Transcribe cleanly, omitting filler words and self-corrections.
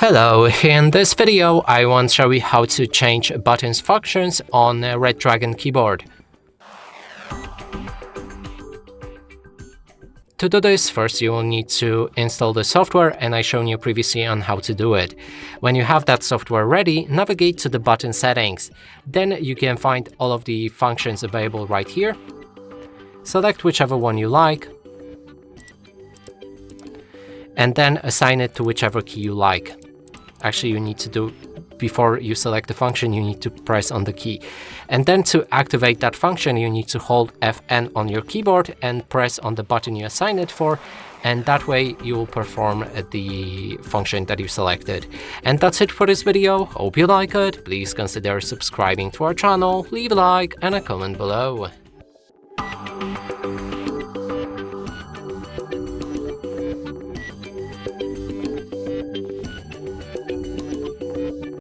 Hello, in this video I want to show you how to change buttons functions on a Redragon keyboard. To do this, first you will need to install the software, and I shown you previously on how to do it. When you have that software ready, navigate to the button settings. Then you can find all of the functions available right here. Select whichever one you like, and then assign it to whichever key you like. Actually, you need to do, before you select the function, you need to press on the key. And then to activate that function, you need to hold Fn on your keyboard and press on the button you assign it for, and that way you will perform the function that you selected. And that's it for this video. Hope you like it. Please consider subscribing to our channel, leave a like and a comment below.